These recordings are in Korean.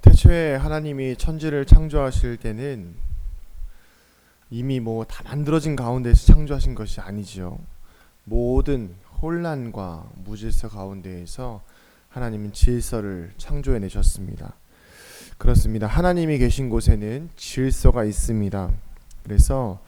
태초에 하나님이 천지를 창조하실 때는 이미 다 만들어진 가운데에서 창조하신 것이 아니지요. 모든 혼란과 무질서 가운데에서 하나님은 질서를 창조해 내셨습니다. 그렇습니다. 하나님이 계신 곳에는 질서가 있습니다. 그래서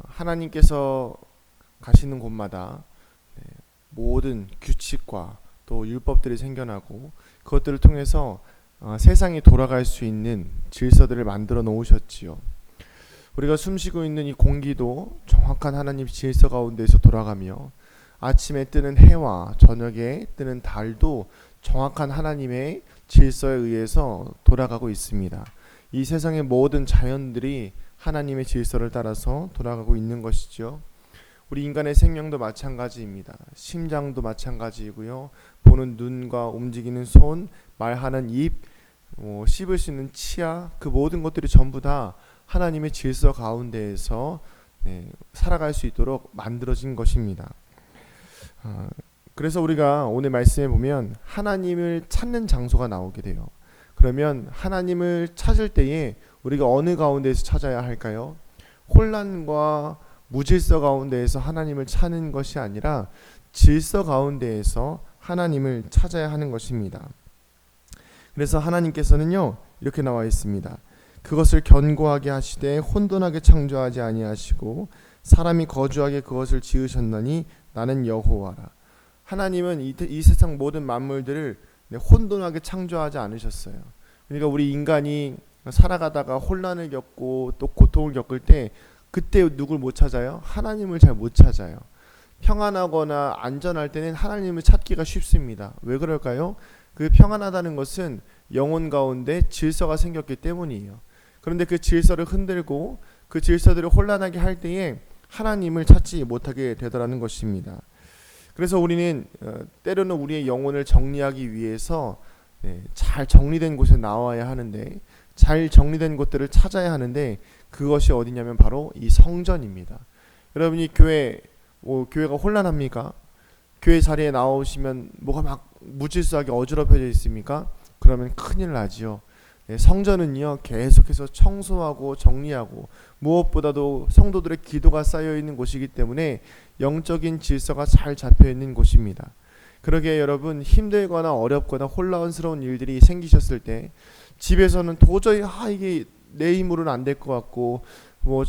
하나님께서 가시는 곳마다 모든 규칙과 또 율법들이 생겨나고 그것들을 통해서 세상이 돌아갈 수 있는 질서들을 만들어 놓으셨지요. 우리가 숨쉬고 있는 이 공기도 정확한 하나님 질서 가운데서 돌아가며 아침에 뜨는 해와 저녁에 뜨는 달도 정확한 하나님의 질서에 의해서 돌아가고 있습니다. 이 세상의 모든 자연들이 하나님의 질서를 따라서 돌아가고 있는 것이죠. 우리 인간의 생명도 마찬가지입니다. 심장도 마찬가지이고요. 보는 눈과 움직이는 손, 말하는 입, 씹을 수 있는 치아, 그 모든 것들이 전부 다 하나님의 질서 가운데에서 살아갈 수 있도록 만들어진 것입니다. 그래서 우리가 오늘 말씀에 보면 하나님을 찾는 장소가 나오게 돼요. 그러면 하나님을 찾을 때에 우리가 어느 가운데에서 찾아야 할까요? 혼란과 무질서 가운데에서 하나님을 찾는 것이 아니라 질서 가운데에서 하나님을 찾아야 하는 것입니다. 그래서 하나님께서는요, 이렇게 나와 있습니다. 그것을 견고하게 하시되 혼돈하게 창조하지 아니하시고 사람이 거주하게 그것을 지으셨나니 나는 여호와라. 하나님은 이 세상 모든 만물들을 혼돈하게 창조하지 않으셨어요. 그러니까 우리 인간이 살아가다가 혼란을 겪고 또 고통을 겪을 때 그때 누굴 못 찾아요? 하나님을 잘 못 찾아요. 평안하거나 안전할 때는 하나님을 찾기가 쉽습니다. 왜 그럴까요? 그 평안하다는 것은 영혼 가운데 질서가 생겼기 때문이에요. 그런데 그 질서를 흔들고 그 질서들을 혼란하게 할 때에 하나님을 찾지 못하게 되더라는 것입니다. 그래서 우리는 때로는 우리의 영혼을 정리하기 위해서 잘 정리된 곳에 나와야 하는데, 잘 정리된 곳들을 찾아야 하는데, 그것이 어디냐면 바로 이 성전입니다. 여러분이 교회가 혼란합니까? 교회 자리에 나오시면 뭐가 막 무질서하게 어지럽혀져 있습니까? 그러면 큰일 나지요. 성전은요, 계속해서 청소하고 정리하고 무엇보다도 성도들의 기도가 쌓여 있는 곳이기 때문에 영적인 질서가 잘 잡혀 있는 곳입니다. 그러기에 여러분, 힘들거나 어렵거나 혼란스러운 일들이 생기셨을 때 집에서는 도저히 이게 내 힘으로는 안 될 것 같고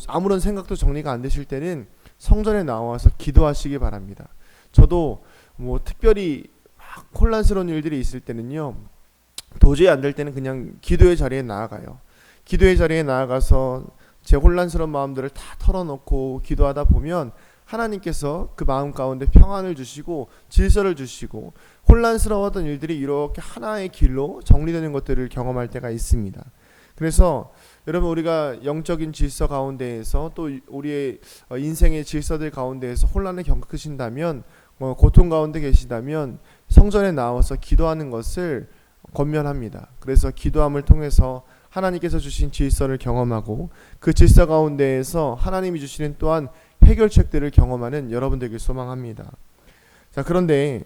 아무런 생각도 정리가 안 되실 때는 성전에 나와서 기도하시기 바랍니다. 저도 특별히 막 혼란스러운 일들이 있을 때는요, 도저히 안 될 때는 그냥 기도의 자리에 나아가요. 기도의 자리에 나아가서 제 혼란스러운 마음들을 다 털어놓고 기도하다 보면 하나님께서 그 마음 가운데 평안을 주시고 질서를 주시고 혼란스러웠던 일들이 이렇게 하나의 길로 정리되는 것들을 경험할 때가 있습니다. 그래서 여러분, 우리가 영적인 질서 가운데에서 또 우리의 인생의 질서들 가운데에서 혼란을 겪으신다면, 고통 가운데 계시다면 성전에 나와서 기도하는 것을 권면합니다. 그래서 기도함을 통해서 하나님께서 주신 질서를 경험하고 그 질서 가운데에서 하나님이 주시는 또한 해결책들을 경험하는 여러분 되길 소망합니다. 자, 그런데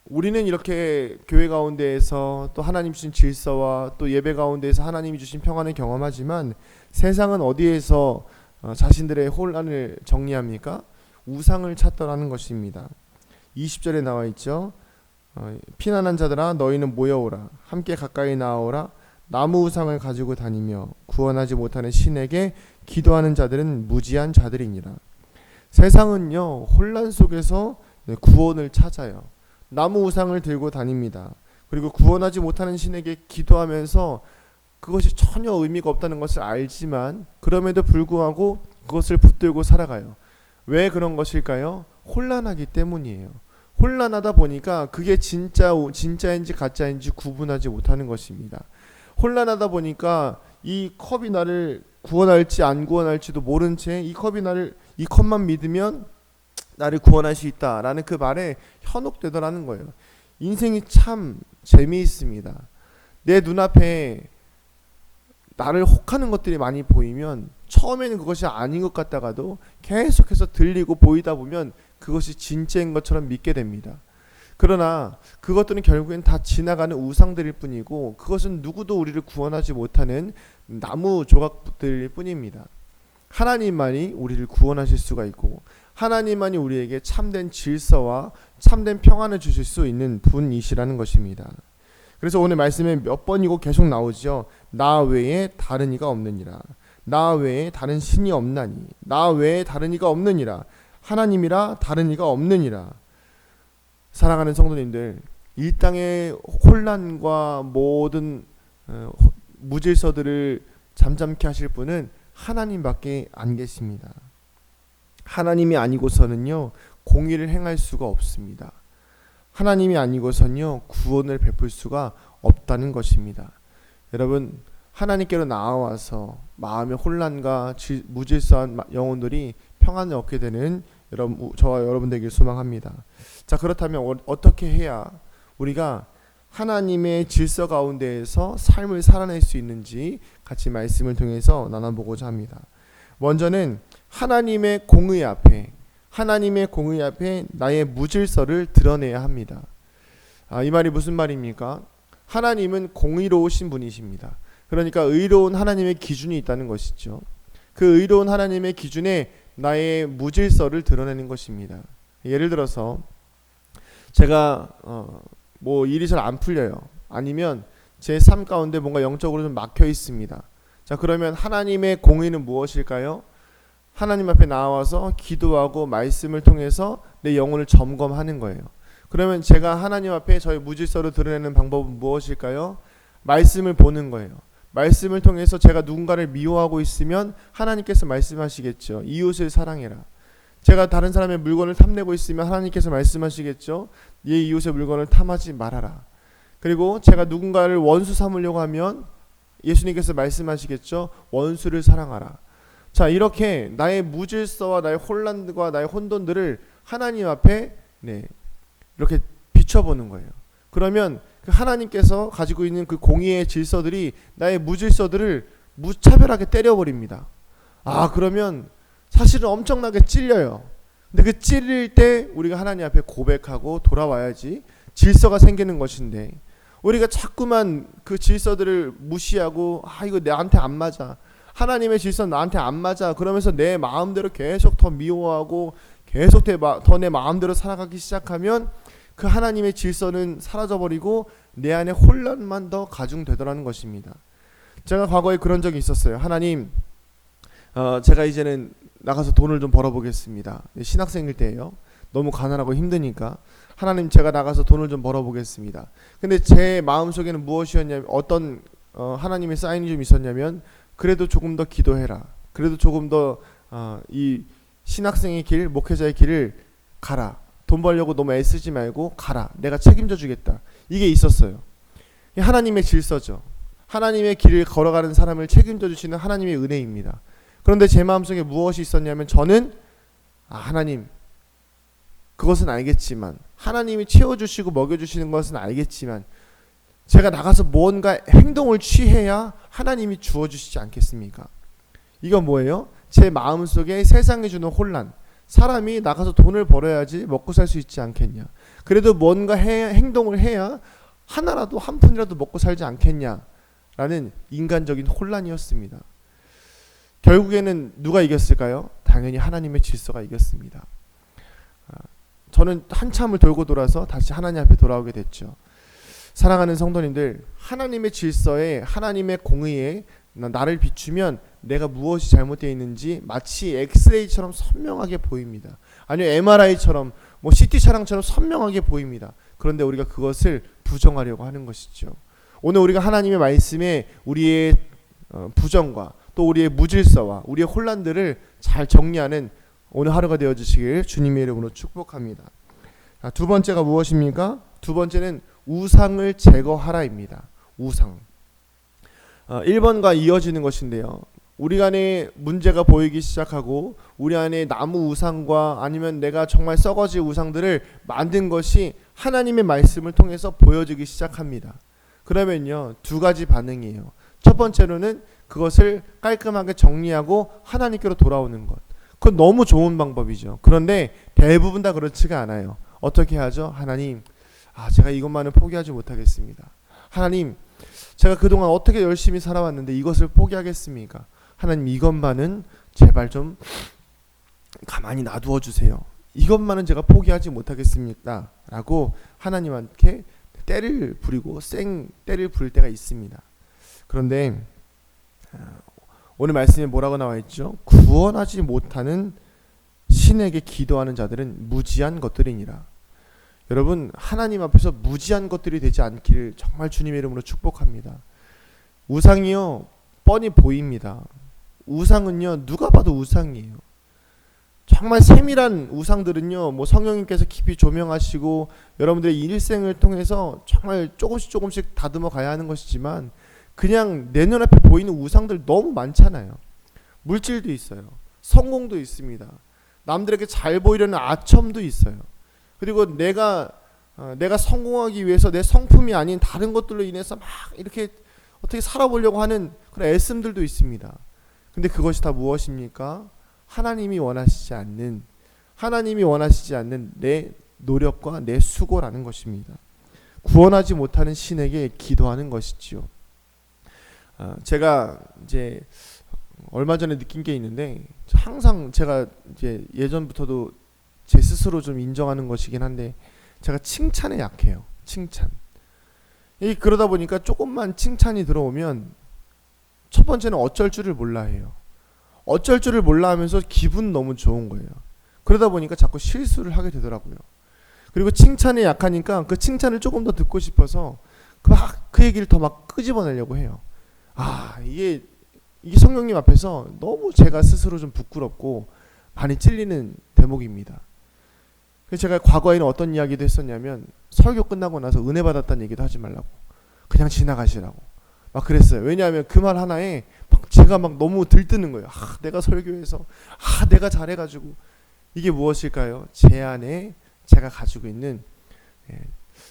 우리는 이렇게 교회 가운데에서 또 하나님 주신 질서와 또 예배 가운데에서 하나님이 주신 평안을 경험하지만 세상은 어디에서 자신들의 혼란을 정리합니까? 우상을 찾더라는 것입니다. 20절에 나와 있죠. 피난한 자들아 너희는 모여오라. 함께 가까이 나아오라. 나무 우상을 가지고 다니며 구원하지 못하는 신에게 기도하는 자들은 무지한 자들이니라. 세상은요, 혼란 속에서 구원을 찾아요. 나무 우상을 들고 다닙니다. 그리고 구원하지 못하는 신에게 기도하면서 그것이 전혀 의미가 없다는 것을 알지만 그럼에도 불구하고 그것을 붙들고 살아가요. 왜 그런 것일까요? 혼란하기 때문이에요. 혼란하다 보니까 그게 진짜인지 가짜인지 구분하지 못하는 것입니다. 혼란하다 보니까 이 컵이 나를 구원할지 안 구원할지도 모른 채 이 컵만 믿으면 나를 구원할 수 있다라는 그 말에 현혹되더라는 거예요. 인생이 참 재미있습니다. 내 눈앞에 나를 혹하는 것들이 많이 보이면 처음에는 그것이 아닌 것 같다가도 계속해서 들리고 보이다 보면 그것이 진짜인 것처럼 믿게 됩니다. 그러나 그것들은 결국엔 다 지나가는 우상들일 뿐이고, 그것은 누구도 우리를 구원하지 못하는 나무 조각들일 뿐입니다. 하나님만이 우리를 구원하실 수가 있고, 하나님만이 우리에게 참된 질서와 참된 평안을 주실 수 있는 분이시라는 것입니다. 그래서 오늘 말씀에 몇 번이고 계속 나오죠. 나 외에 다른 이가 없느니라. 나 외에 다른 신이 없나니. 나 외에 다른 이가 없느니라. 하나님이라 다른 이가 없느니라. 사랑하는 성도님들, 이 땅의 혼란과 모든 무질서들을 잠잠케 하실 분은 하나님밖에 안 계십니다. 하나님이 아니고서는요, 공의를 행할 수가 없습니다. 하나님이 아니고서는요, 구원을 베풀 수가 없다는 것입니다. 여러분, 하나님께로 나아와서 마음의 혼란과 무질서한 영혼들이 평안을 얻게 되는 저와 여러분들에게 소망합니다. 자, 그렇다면 어떻게 해야 우리가 하나님의 질서 가운데에서 삶을 살아낼 수 있는지 같이 말씀을 통해서 나눠보고자 합니다. 먼저는 하나님의 공의 앞에 나의 무질서를 드러내야 합니다. 이 말이 무슨 말입니까? 하나님은 공의로우신 분이십니다. 그러니까 의로운 하나님의 기준이 있다는 것이죠. 그 의로운 하나님의 기준에 나의 무질서를 드러내는 것입니다. 예를 들어서 제가 일이 잘 안 풀려요. 아니면 제 삶 가운데 뭔가 영적으로 좀 막혀 있습니다. 자, 그러면 하나님의 공의는 무엇일까요? 하나님 앞에 나와서 기도하고 말씀을 통해서 내 영혼을 점검하는 거예요. 그러면 제가 하나님 앞에 저의 무질서를 드러내는 방법은 무엇일까요? 말씀을 보는 거예요. 말씀을 통해서 제가 누군가를 미워하고 있으면 하나님께서 말씀하시겠죠. 이웃을 사랑해라. 제가 다른 사람의 물건을 탐내고 있으면 하나님께서 말씀하시겠죠. 이 이웃의 물건을 탐하지 말아라. 그리고 제가 누군가를 원수 삼으려고 하면 예수님께서 말씀하시겠죠. 원수를 사랑하라. 자, 이렇게 나의 무질서와 나의 혼란과 나의 혼돈들을 하나님 앞에 이렇게 비춰보는 거예요. 그러면 그 하나님께서 가지고 있는 그 공의의 질서들이 나의 무질서들을 무차별하게 때려버립니다. 그러면 사실은 엄청나게 찔려요. 근데 그 찔릴 때 우리가 하나님 앞에 고백하고 돌아와야지 질서가 생기는 것인데, 우리가 자꾸만 그 질서들을 무시하고 이거 나한테 안 맞아, 하나님의 질서는 나한테 안 맞아, 그러면서 내 마음대로 계속 더 미워하고 계속 더 내 마음대로 살아가기 시작하면 그 하나님의 질서는 사라져버리고 내 안에 혼란만 더 가중되더라는 것입니다. 제가 과거에 그런 적이 있었어요. 하나님, 제가 이제는 나가서 돈을 좀 벌어보겠습니다. 신학생일 때예요. 너무 가난하고 힘드니까 하나님, 제가 나가서 돈을 좀 벌어보겠습니다. 근데 제 마음속에는 무엇이었냐면, 어떤 하나님의 사인이 좀 있었냐면, 그래도 조금 더 기도해라. 그래도 조금 더 이 신학생의 길, 목회자의 길을 가라. 돈 벌려고 너무 애쓰지 말고 가라. 내가 책임져 주겠다. 이게 있었어요. 하나님의 질서죠. 하나님의 길을 걸어가는 사람을 책임져 주시는 하나님의 은혜입니다. 그런데 제 마음속에 무엇이 있었냐면, 저는 하나님, 그것은 알겠지만, 하나님이 채워주시고 먹여주시는 것은 알겠지만, 제가 나가서 뭔가 행동을 취해야 하나님이 주어주시지 않겠습니까? 이건 뭐예요? 제 마음속에 세상이 주는 혼란, 사람이 나가서 돈을 벌어야지 먹고 살 수 있지 않겠냐, 그래도 뭔가 행동을 해야 하나라도 한 푼이라도 먹고 살지 않겠냐라는 인간적인 혼란이었습니다. 결국에는 누가 이겼을까요? 당연히 하나님의 질서가 이겼습니다. 저는 한참을 돌고 돌아서 다시 하나님 앞에 돌아오게 됐죠. 사랑하는 성도님들, 하나님의 질서에, 하나님의 공의에 나를 비추면 내가 무엇이 잘못되어 있는지 마치 엑스레이처럼 선명하게 보입니다. 아니면 MRI처럼 CT 촬영처럼 선명하게 보입니다. 그런데 우리가 그것을 부정하려고 하는 것이죠. 오늘 우리가 하나님의 말씀에 우리의 부정과 또 우리의 무질서와 우리의 혼란들을 잘 정리하는 오늘 하루가 되어주시길 주님의 이름으로 축복합니다. 두 번째가 무엇입니까? 두 번째는 우상을 제거하라입니다. 우상. 1번과 이어지는 것인데요. 우리 안에 문제가 보이기 시작하고 우리 안에 나무 우상과 아니면 내가 정말 썩어질 우상들을 만든 것이 하나님의 말씀을 통해서 보여지기 시작합니다. 그러면요, 두 가지 반응이에요. 첫 번째로는 그것을 깔끔하게 정리하고 하나님께로 돌아오는 것. 그건 너무 좋은 방법이죠. 그런데 대부분 다 그렇지가 않아요. 어떻게 하죠? 하나님, 제가 이것만은 포기하지 못하겠습니다. 하나님, 제가 그동안 어떻게 열심히 살아왔는데 이것을 포기하겠습니까? 하나님, 이것만은 제발 좀 가만히 놔두어 주세요. 이것만은 제가 포기하지 못하겠습니다 라고 하나님한테 때를 부리고 때를 부릴 때가 있습니다. 그런데 오늘 말씀에 뭐라고 나와 있죠? 구원하지 못하는 신에게 기도하는 자들은 무지한 것들이니라. 여러분, 하나님 앞에서 무지한 것들이 되지 않기를 정말 주님의 이름으로 축복합니다. 우상이요, 뻔히 보입니다. 우상은요, 누가 봐도 우상이에요. 정말 세밀한 우상들은요, 성령님께서 깊이 조명하시고 여러분들의 일생을 통해서 정말 조금씩 다듬어 가야 하는 것이지만, 그냥 내 눈앞에 보이는 우상들 너무 많잖아요. 물질도 있어요. 성공도 있습니다. 남들에게 잘 보이려는 아첨도 있어요. 그리고 내가 성공하기 위해서 내 성품이 아닌 다른 것들로 인해서 막 이렇게 어떻게 살아보려고 하는 그런 애씀들도 있습니다. 근데 그것이 다 무엇입니까? 하나님이 원하시지 않는 내 노력과 내 수고라는 것입니다. 구원하지 못하는 신에게 기도하는 것이지요. 제가 이제 얼마 전에 느낀 게 있는데, 항상 제가 이제 예전부터도 제 스스로 좀 인정하는 것이긴 한데, 제가 칭찬에 약해요. 칭찬. 그러다 보니까 조금만 칭찬이 들어오면 첫 번째는 어쩔 줄을 몰라 해요. 어쩔 줄을 몰라 하면서 기분 너무 좋은 거예요. 그러다 보니까 자꾸 실수를 하게 되더라고요. 그리고 칭찬에 약하니까 그 칭찬을 조금 더 듣고 싶어서 그 얘기를 더 막 끄집어내려고 해요. 이게 성령님 앞에서 너무 제가 스스로 좀 부끄럽고 많이 찔리는 대목입니다. 그래서 제가 과거에는 어떤 이야기도 했었냐면, 설교 끝나고 나서 은혜 받았다는 얘기도 하지 말라고, 그냥 지나가시라고 막 그랬어요. 왜냐하면 그 말 하나에 제가 막 너무 들뜨는 거예요. 내가 설교해서 내가 잘해가지고. 이게 무엇일까요? 제 안에 제가 가지고 있는,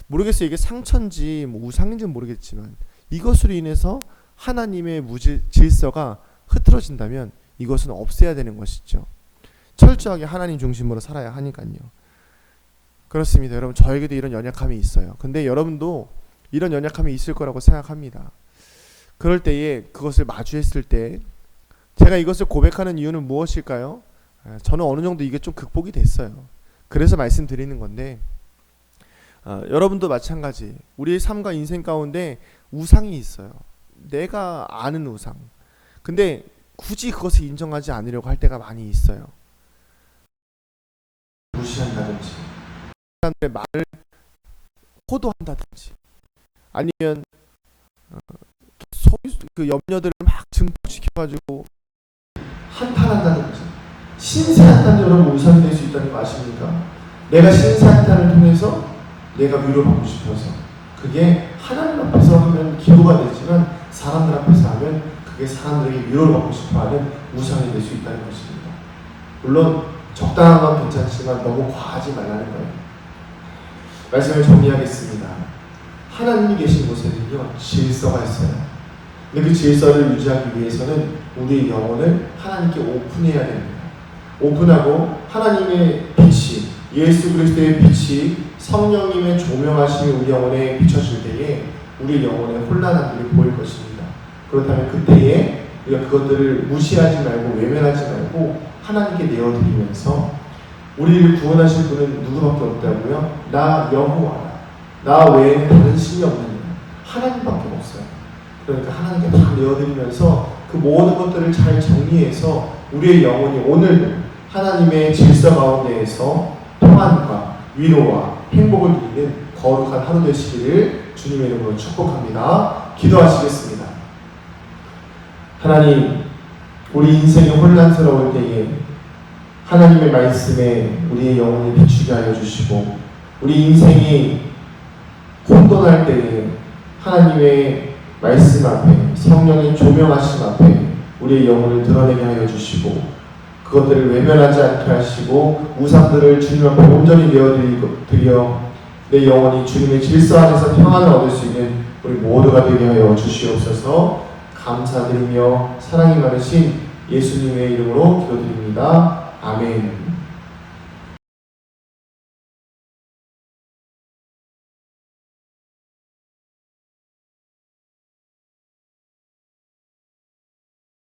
모르겠어요. 이게 상처인지 우상인지는 모르겠지만, 이것으로 인해서 하나님의 질서가 흐트러진다면 이것은 없애야 되는 것이죠. 철저하게 하나님 중심으로 살아야 하니까요. 그렇습니다. 여러분, 저에게도 이런 연약함이 있어요. 근데 여러분도 이런 연약함이 있을 거라고 생각합니다. 그럴 때에 그것을 마주했을 때 제가 이것을 고백하는 이유는 무엇일까요? 저는 어느 정도 이게 좀 극복이 됐어요. 그래서 말씀드리는 건데, 여러분도 마찬가지, 우리의 삶과 인생 가운데 우상이 있어요. 내가 아는 우상. 근데 굳이 그것을 인정하지 않으려고 할 때가 많이 있어요. 무시한다든지, 사람들의 말을 호도한다든지, 아니면 그 염려들을 막 증폭시켜가지고 한탄한다든지, 신세한탄이 여러분 우상이 될 수 있다는 거 아십니까? 내가 신세한탄을 통해서 내가 위로받고 싶어서, 그게 하나님 앞에서 하면 기도가 되지만 사람들 앞에서 하면 그게 사람들에게 위로를 받고 싶어하는 우상이 될 수 있다는 것입니다. 물론 적당한 건 괜찮지만 너무 과하지 말라는 거예요. 말씀을 정리하겠습니다. 하나님이 계신 곳에는요, 질서가 있어요. 근데 그 질서를 유지하기 위해서는 우리의 영혼을 하나님께 오픈해야 됩니다. 오픈하고 하나님의 빛이, 예수 그리스도의 빛이, 성령님의 조명하심이 우리 영혼에 비춰질 때에 우리 영혼에 혼란함들이 보일 것입니다. 그렇다면 그때에 우리가 그것들을 무시하지 말고 외면하지 말고 하나님께 내어드리면서, 우리를 구원하실 분은 누구밖에 없다고요? 나 여호와라. 나 외에는 다른 신이 없느니라. 하나님밖에 없어요. 그러니까 하나님께 다 내어드리면서 그 모든 것들을 잘 정리해서 우리의 영혼이 오늘도 하나님의 질서 가운데에서 평안과 위로와 행복을 누리는 거룩한 하루 되시기를 주님의 이름으로 축복합니다. 기도하시겠습니다. 하나님, 우리 인생이 혼란스러울 때에 하나님의 말씀에 우리의 영혼을 비추게 하여 주시고, 우리 인생이 혼돈할 때에 하나님의 말씀 앞에, 성령의 조명하심 앞에 우리의 영혼을 드러내게 하여 주시고, 그것들을 외면하지 않게 하시고, 우상들을 주님 앞에 온전히 내어드려 내 영혼이 주님의 질서 안에서 평안을 얻을 수 있는 우리 모두가 되게 하여 주시옵소서. 감사드리며 사랑이 많으신 예수님의 이름으로 기도드립니다. 아멘.